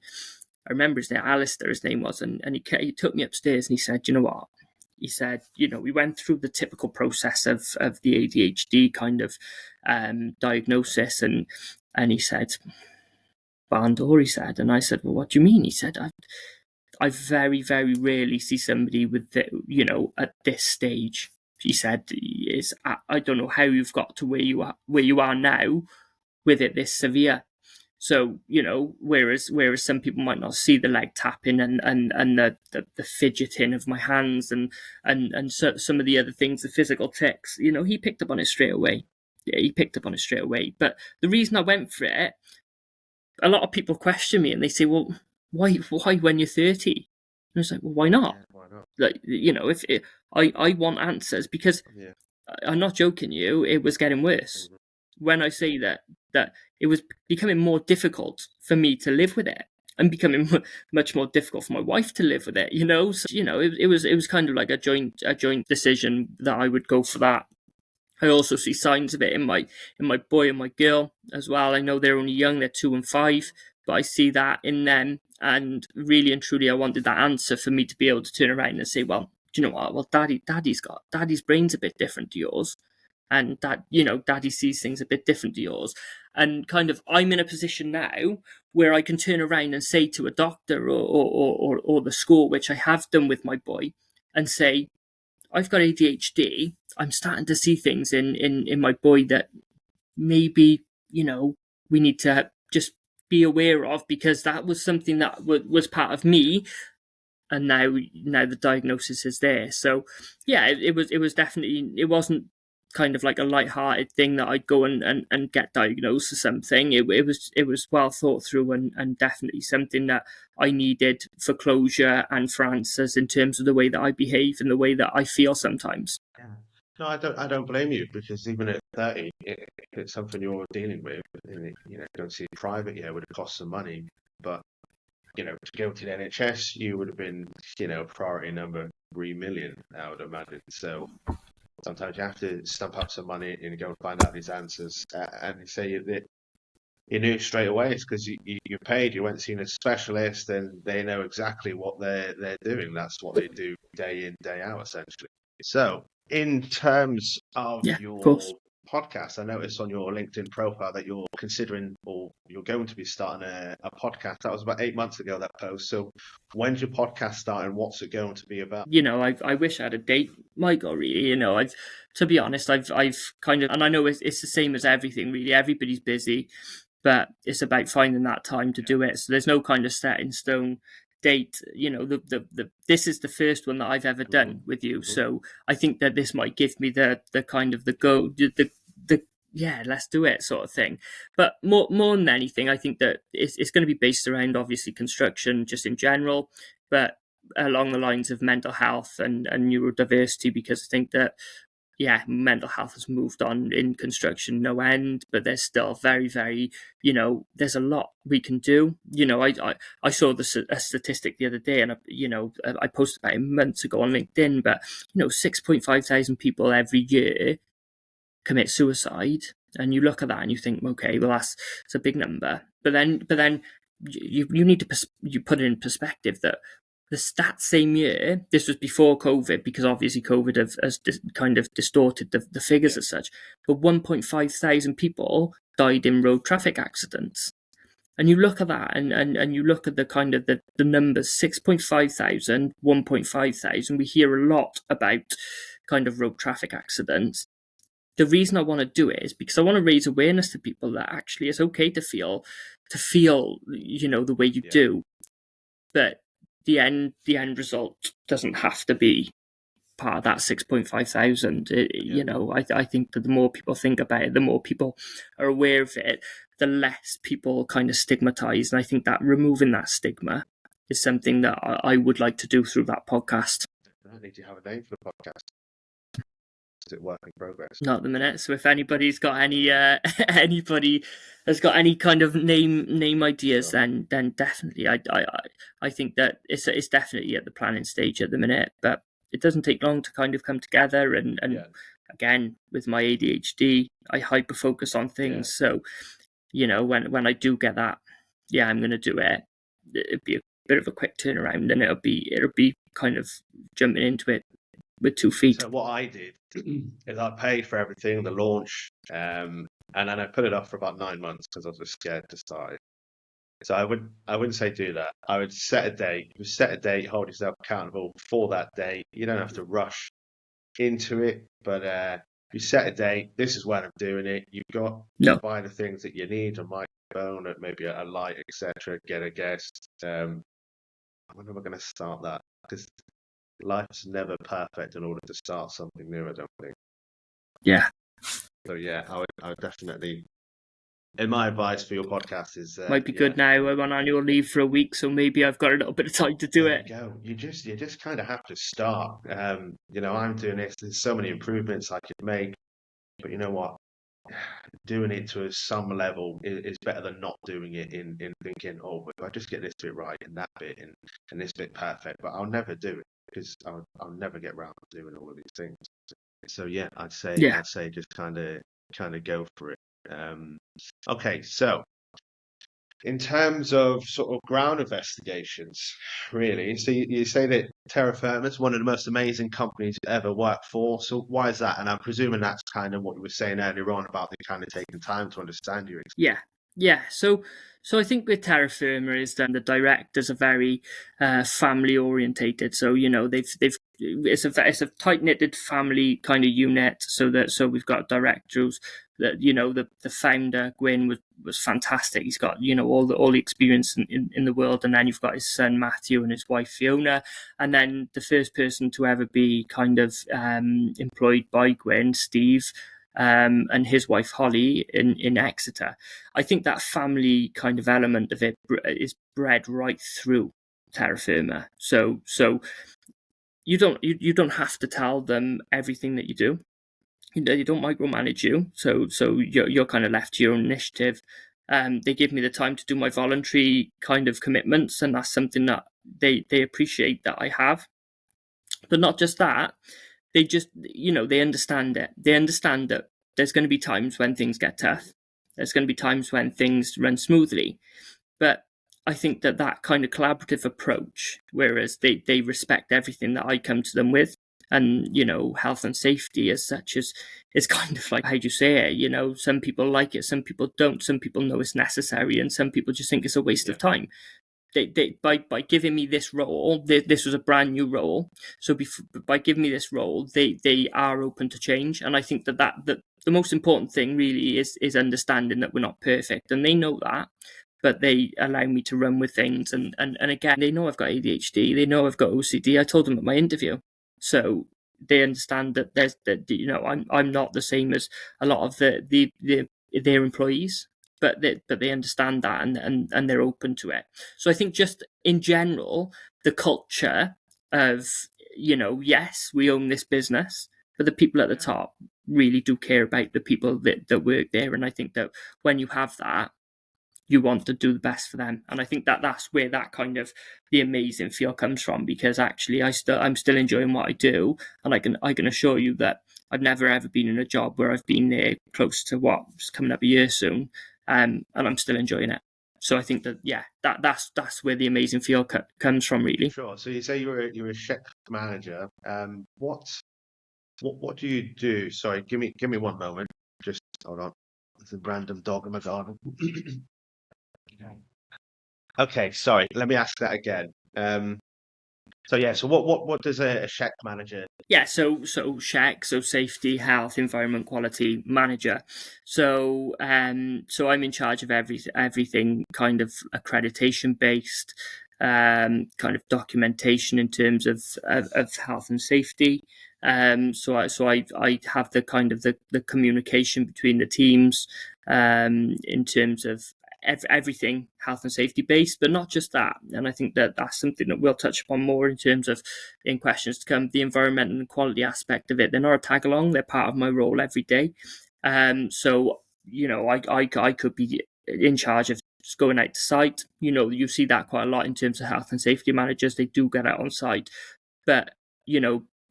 I remember his name, Alistair, his name was, and he took me upstairs and he said, you know what? He said, we went through the typical process of the ADHD kind of diagnosis, and he said, barn door, he said. And I said, well, what do you mean? He said, I very, very rarely see somebody with at this stage. He said, I don't know how you've got to where you are now with it this severe. So, whereas some people might not see the leg tapping and the fidgeting of my hands and so, some of the other things, the physical tics, he picked up on it straight away. Yeah, he picked up on it straight away. But the reason I went for it, a lot of people question me and they say, well, why when you're 30? And I was like, well, why not? Yeah, why not? Like, if I want answers, because I'm not joking you, it was getting worse. When I say that it was becoming more difficult for me to live with it, and becoming much more difficult for my wife to live with it, So, it was kind of like a joint decision that I would go for that. I also see signs of it in my boy and my girl as well. I know they're only young, they're 2 and 5, but I see that in them. And really and truly, I wanted that answer for me to be able to turn around and say, well, do you know what? Well, daddy's brain's a bit different to yours. And that, daddy sees things a bit different to yours. And kind of, I'm in a position now where I can turn around and say to a doctor or the school, which I have done with my boy, and say, I've got ADHD. I'm starting to see things in my boy that maybe, we need to just be aware of, because that was something that was part of me. And now the diagnosis is there. So yeah, it was definitely, it wasn't kind of like a light-hearted thing that I'd go and get diagnosed or something. It was well thought through, and definitely something that I needed for closure and for answers in terms of the way that I behave and the way that I feel sometimes. Yeah. No, I don't blame you, because even at 30, it's something you're dealing with. And don't see private, it would have cost some money, but to go to the NHS, you would have been, priority number 3 million, I would imagine. So sometimes you have to stump up some money and go and find out these answers. And they say that you knew straight away it's because you paid, you went seen a specialist, and they know exactly what they're doing. That's what they do day in, day out, essentially. So in terms of your podcast, I noticed on your LinkedIn profile that you're considering, or you're going to be starting a podcast. That was about 8 months ago, that post. So when's your podcast starting? What's it going to be about? I wish I had a date, Michael, really. To be honest, I've kind of, and I know it's the same as everything, really. Everybody's busy, but it's about finding that time to do it. So there's no kind of set in stone date. This is the first one that I've ever done with you. So I think that this might give me the kind of the go, the yeah, let's do it sort of thing. But more than anything, I think that it's going to be based around, obviously, construction just in general, but along the lines of mental health and neurodiversity, because I think that, mental health has moved on in construction no end, but there's still very, very, there's a lot we can do. I saw a statistic the other day, and I posted about it months ago on LinkedIn, but 6.5 thousand people every year commit suicide, and you look at that and you think, okay, well, that's a big number. But then you need to you put it in perspective that the stats same year, this was before COVID, because obviously COVID has kind of distorted the figures as such, but 1.5 thousand people died in road traffic accidents. And you look at that and you look at the kind of the numbers, 6.5 thousand, 1.5 thousand. We hear a lot about kind of road traffic accidents. The reason I want to do it is because I want to raise awareness to people that actually it's okay to feel the way you do, but the end result doesn't have to be part of that 6.5 thousand. I think that the more people think about it, the more people are aware of it, the less people kind of stigmatize. And I think that removing that stigma is something that I would like to do through that podcast. I need to have a name for the podcast. Is it work in progress? Not at the minute. So if anybody's got any anybody has got any kind of name ideas, then definitely I think that it's definitely at the planning stage at the minute. But it doesn't take long to kind of come together, and again, with my ADHD, I hyper focus on things. So when I do get that, I'm going to do it. It'd be bit of a quick turnaround, and it'll be kind of jumping into it with 2 feet. So what I did is I paid for everything, the launch, and then I put it off for about 9 months because I was just scared to start it. So I wouldn't say do that. I would set a date. You set a date, hold yourself accountable for that date. You don't have to rush into it, but you set a date. This is when I'm doing it. You've got to buy the things that you need, a microphone, maybe a light, etc. Get a guest. When am I going to start that? Because life's never perfect in order to start something new, I don't think. Yeah. So yeah, I would definitely. And my advice for your podcast is might be good now. I'm on annual leave for a week, so maybe I've got a little bit of time to do it. There you go. You just kind of have to start. You know, I'm doing this. There's so many improvements I could make, but you know what? Doing it to some level is better than not doing it in thinking, oh, if I just get this bit right and that bit and this bit perfect, but I'll never do it because I'll never get around to doing all of these things. So yeah, I'd say just kind of go for it. Okay, so in terms of sort of ground investigations, really, so you say that Terra Firma is one of the most amazing companies you've ever worked for. So why is that? And I'm presuming that's kind of what you were saying earlier on about the kind of taking time to understand your experience. Yeah. So I think with Terra Firma is that the directors are very family orientated. So you know it's a tight knitted family kind of unit. So we've got directors that the founder Gwyn was fantastic. He's got all the experience in the world, and then you've got his son Matthew and his wife Fiona, and then the first person to ever be kind of employed by Gwyn, Steve. And his wife Holly in Exeter. I think that family kind of element of it is bred right through Terra Firma. So you don't have to tell them everything that you do. They don't micromanage you. So you're kind of left to your own initiative. They give me the time to do my voluntary kind of commitments, and that's something that they appreciate that I have. But not just that. They just, they understand it. They understand that there's going to be times when things get tough. There's going to be times when things run smoothly. But I think that kind of collaborative approach, whereas they respect everything that I come to them with, and, health and safety as such is kind of like, how do you say it? Some people like it, some people don't. Some people know it's necessary, and some people just think it's a waste of time. By giving me this role, this was a brand new role. So by giving me this role, they are open to change, and I think that the most important thing really is understanding that we're not perfect, and they know that, but they allow me to run with things, and again, they know I've got ADHD, they know I've got OCD. I told them at my interview, so they understand that I'm not the same as a lot of their employees. But they understand that, and they're open to it. So I think just in general, the culture of, yes, we own this business, but the people at the top really do care about the people that work there. And I think that when you have that, you want to do the best for them. And I think that's where that kind of the amazing feel comes from, because actually I'm still enjoying what I do, and I can assure you that I've never ever been in a job where I've been there close to what's coming up a year soon. And I'm still enjoying it. So I think that's where the amazing feel comes from, really. Sure. So you say you're a SHE-Q manager. What do you do? Sorry, give me 1 moment. Just hold on. There's a random dog in my garden. Okay, sorry. Let me ask that again. So what does a SHE-Q manager? Yeah, so SHE-Q, so safety, health, environment, quality manager. So I'm in charge of everything kind of accreditation based, kind of documentation in terms of health and safety. So I have the kind of the communication between the teams in terms of everything health and safety based, but not just that. And I think that's something that we'll touch upon more in terms of in questions to come. The environmental and quality aspect of it, they're not a tag along, they're part of my role every day. So I could be in charge of just going out to site. You see that quite a lot in terms of health and safety managers. They do get out on site, but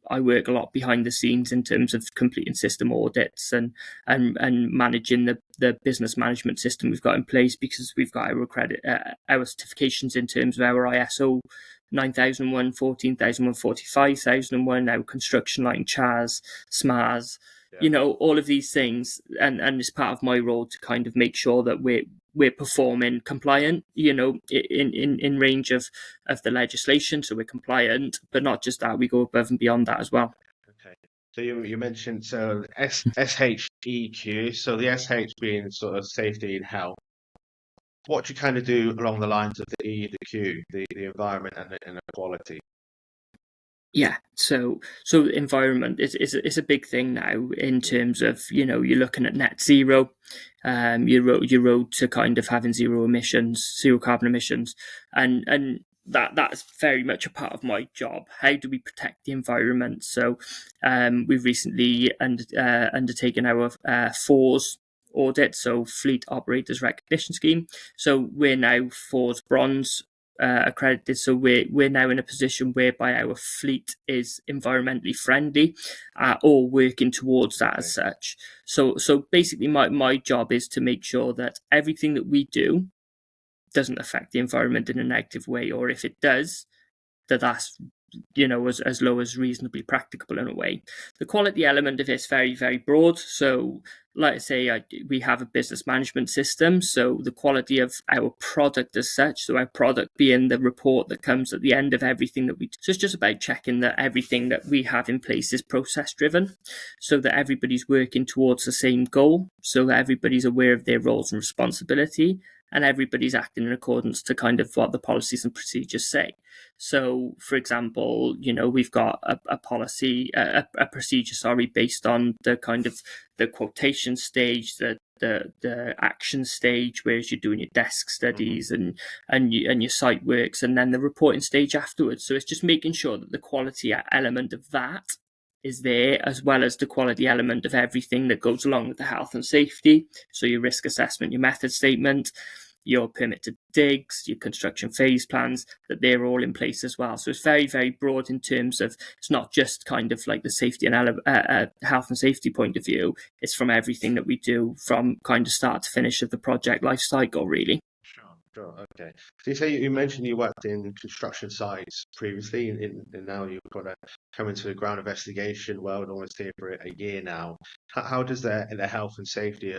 I work a lot behind the scenes in terms of completing system audits and managing the business management system we've got in place, because we've got our certifications in terms of our ISO 9001, 14001, 45001, our construction line CHAS, SMARS, all of these things, and it's part of my role to kind of make sure that we're performing compliant, in range of the legislation, so we're compliant. But not just that, we go above and beyond that as well. Okay. So you mentioned SHE-Q, so the SH being sort of safety and health. What do you kind of do along the lines of the E, the Q, the environment and the quality? Yeah, so environment is a big thing now in terms of, you're looking at net zero, your road to kind of having zero carbon emissions, and that's very much a part of my job. How do we protect the environment? So we've recently undertaken our FORS audit, so Fleet Operators Recognition Scheme. So we're now FORS Bronze accredited, so we're now in a position whereby our fleet is environmentally friendly, or working towards that as such. So basically my job is to make sure that everything that we do doesn't affect the environment in a negative way, or if it does, that's as low as reasonably practicable in a way. The quality element of it is very, very broad. So like I say, we have a business management system, so the quality of our product as such, so our product being the report that comes at the end of everything that we do. So it's just about checking that everything that we have in place is process driven, so that everybody's working towards the same goal, so that everybody's aware of their roles and responsibility, and everybody's acting in accordance to kind of what the policies and procedures say. So, for example, we've got a policy, a procedure, based on the kind of the quotation stage, the action stage, whereas you're doing your desk studies and your site works, and then the reporting stage afterwards. So it's just making sure that the quality element of that is there, as well as the quality element of everything that goes along with the health and safety. So your risk assessment, your method statement, your permit to digs, your construction phase plans, that they're all in place as well. So it's very, very broad in terms of, it's not just kind of like the safety and health and safety point of view. It's from everything that we do from kind of start to finish of the project life cycle, really. Sure. Okay. So you mentioned you worked in construction sites previously, and now you've got to come into the ground investigation world, almost here for a year now. How does the health and safety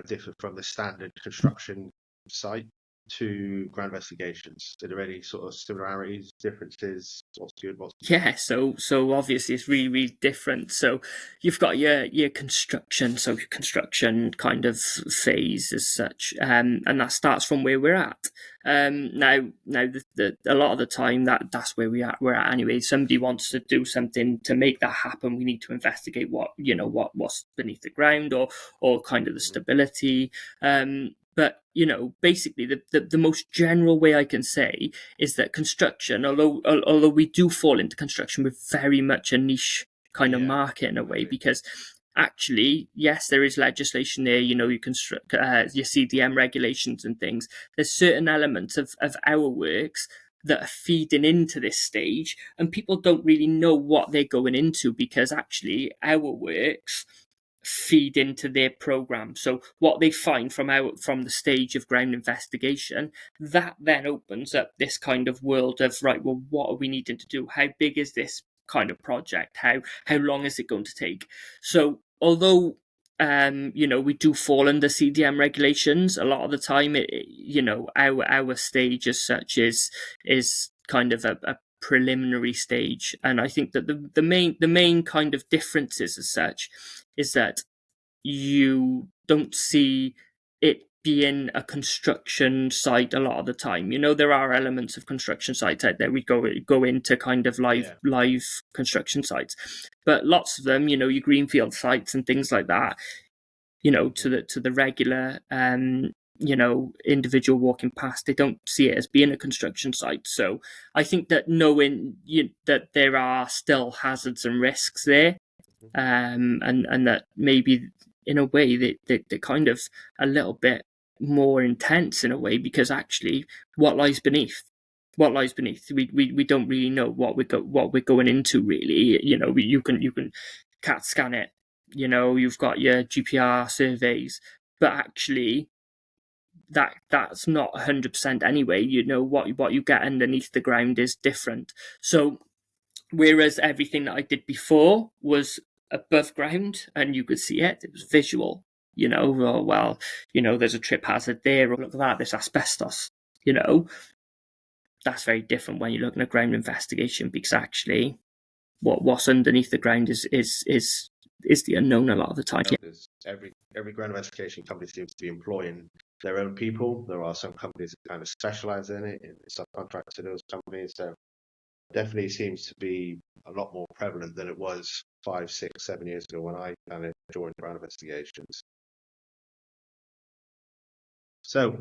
differ from the standard construction site to ground investigations? Are there any sort of similarities, differences? What's good? Yeah, so obviously it's really, really different. So you've got your construction, so your construction kind of phase as such, and that starts from where we're at. Now a lot of the time that's where we're at anyway. Somebody wants to do something to make that happen. We need to investigate what's beneath the ground, or kind of the stability. But basically the most general way I can say is that construction, although we do fall into construction, we're very much a niche kind of market in a way, because actually, yes, there is legislation there, you construct your CDM regulations and things. There's certain elements of our works that are feeding into this stage, and people don't really know what they're going into, because actually our works feed into their program. So what they find from the stage of ground investigation, that then opens up this kind of world of, right, well, what are we needing to do? How big is this kind of project? How long is it going to take? So although we do fall under CDM regulations, a lot of the time our stage as such is kind of a preliminary stage. And I think that the main kind of differences as such is that you don't see it being a construction site a lot of the time. There are elements of construction sites out there. We go into kind of live construction sites, but lots of them, your greenfield sites and things like that, to the regular individual walking past, they don't see it as being a construction site. So I think that knowing that there are still hazards and risks there, and that maybe in a way they're kind of a little bit more intense in a way, because actually what lies beneath, what lies beneath. We don't really know what we're going into, really. You can CAT scan it. You've got your GPR surveys, but actually that's not 100% anyway. What you get underneath the ground is different. So whereas everything that I did before was above ground and you could see it was visual. There's a trip hazard there, or look at that, there's asbestos. That's very different when you're looking at ground investigation, because actually what's underneath the ground is the unknown a lot of the time. Every ground investigation company seems to be employing their own people. There are some companies that kind of specialize in it, and subcontract to those companies. So definitely seems to be a lot more prevalent than it was 5, 6, 7 years ago when I kind of joined ground investigations. So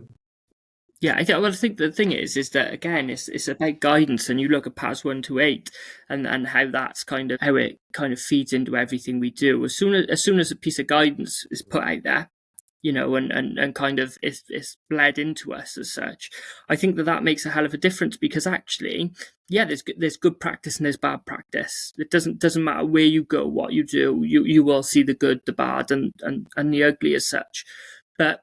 yeah, I think the thing is that, again, it's about guidance, and you look at PAS 1 to 8 and how that's how it kind of feeds into everything we do. As soon as a piece of guidance is put out there, and kind of it's bled into us as such, I think that makes a hell of a difference, because actually, yeah, there's good practice and there's bad practice. It doesn't matter where you go, what you do, you will see the good, the bad, and the ugly as such. But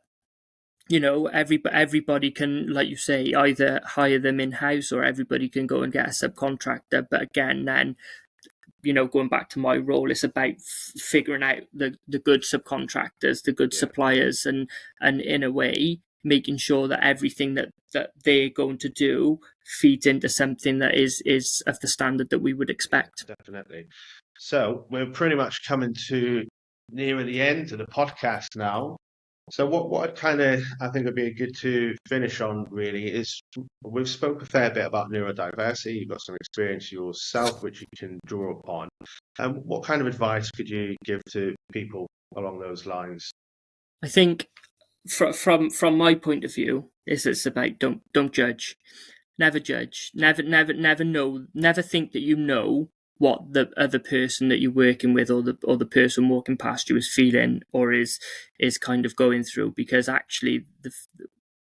everybody can, like you say, either hire them in-house, or everybody can go and get a subcontractor. But again, then, going back to my role, it's about figuring out the good subcontractors, the good suppliers, and in a way, making sure that everything that they're going to do feeds into something that is of the standard that we would expect. Definitely. So we're pretty much coming to nearer the end of the podcast now. So what I think would be good to finish on really is, we've spoke a fair bit about neurodiversity. You've got some experience yourself which you can draw upon. What kind of advice could you give to people along those lines? I think from my point of view, it's about don't judge. Never judge. Never know. Never think that you know what the other person that you're working with, or the person walking past you, is feeling or is kind of going through, because actually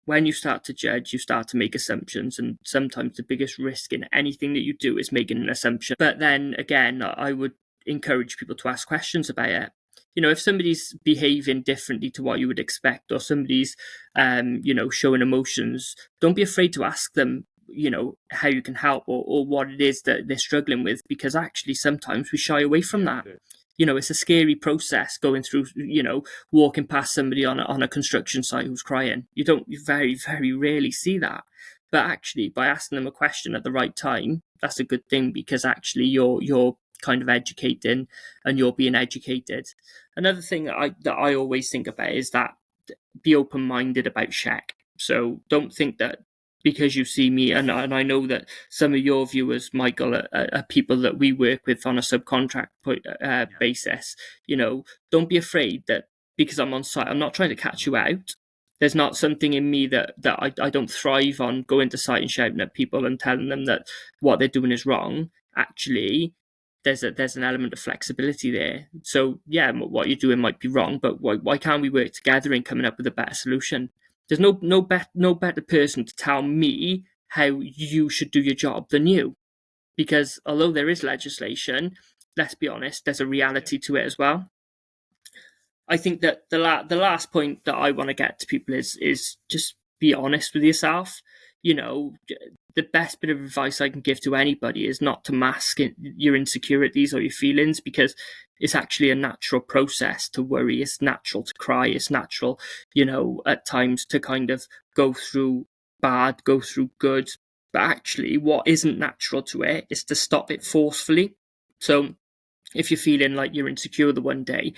when you start to judge, you start to make assumptions, and sometimes the biggest risk in anything that you do is making an assumption. But then again, I would encourage people to ask questions about it. If somebody's behaving differently to what you would expect, or somebody's showing emotions, don't be afraid to ask them how you can help, or what it is that they're struggling with, because actually sometimes we shy away from that. It's a scary process going through, walking past somebody on a construction site who's crying. You very, very rarely see that. But actually, by asking them a question at the right time, that's a good thing, because actually you're kind of educating, and you're being educated. Another thing that I always think about is that be open-minded about SHE-Q. So don't think that because you see me, and I know that some of your viewers, Michael, are people that we work with on a subcontract basis. Don't be afraid that because I'm on site, I'm not trying to catch you out. There's not something in me that I don't thrive on going to site and shouting at people and telling them that what they're doing is wrong. Actually, there's an element of flexibility there. So yeah, what you're doing might be wrong, but why can't we work together in coming up with a better solution? There's no better person to tell me how you should do your job than you, because although there is legislation, let's be honest, there's a reality to it as well. I think that the last point that I want to get to people is just be honest with yourself. The best bit of advice I can give to anybody is not to mask your insecurities or your feelings, because it's actually a natural process to worry. It's natural to cry. It's natural, at times to kind of go through bad, go through good. But actually, what isn't natural to it is to stop it forcefully. So if you're feeling like you're insecure the one day,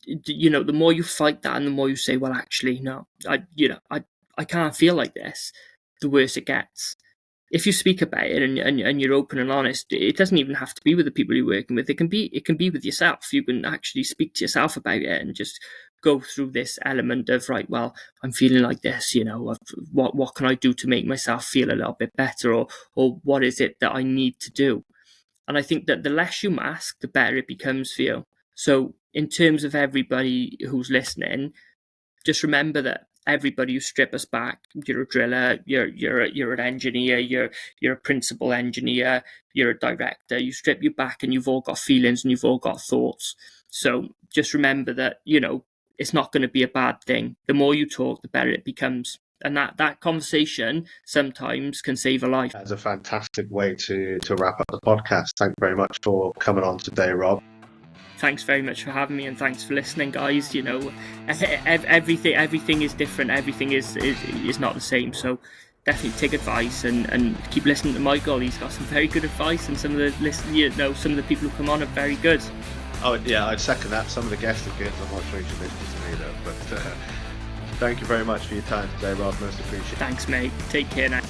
the more you fight that, and the more you say, well, actually, no, I can't feel like this, the worse it gets. If you speak about it and you're open and honest, it doesn't even have to be with the people you're working with. It can be with yourself. You can actually speak to yourself about it and just go through this element of, right, well, I'm feeling like this, what can I do to make myself feel a little bit better, or what is it that I need to do? And I think that the less you mask, the better it becomes for you. So in terms of everybody who's listening, just remember that everybody, you strip us back. You're a driller, you're an engineer, you're a principal engineer, you're a director. You strip you back, and you've all got feelings and you've all got thoughts. So just remember that, it's not going to be a bad thing. The more you talk, the better it becomes. And that conversation sometimes can save a life. That's a fantastic way to wrap up the podcast. Thank you very much for coming on today, Rob. Thanks very much for having me, and thanks for listening, guys. Everything is different. Everything is not the same. So definitely take advice and keep listening to Michael. He's got some very good advice, and some of the some of the people who come on are very good. Oh yeah, I'd second that. Some of the guests are good. I'm not sure you should listen to me though. But thank you very much for your time today, Rob. Most appreciated. Thanks, mate. Take care now.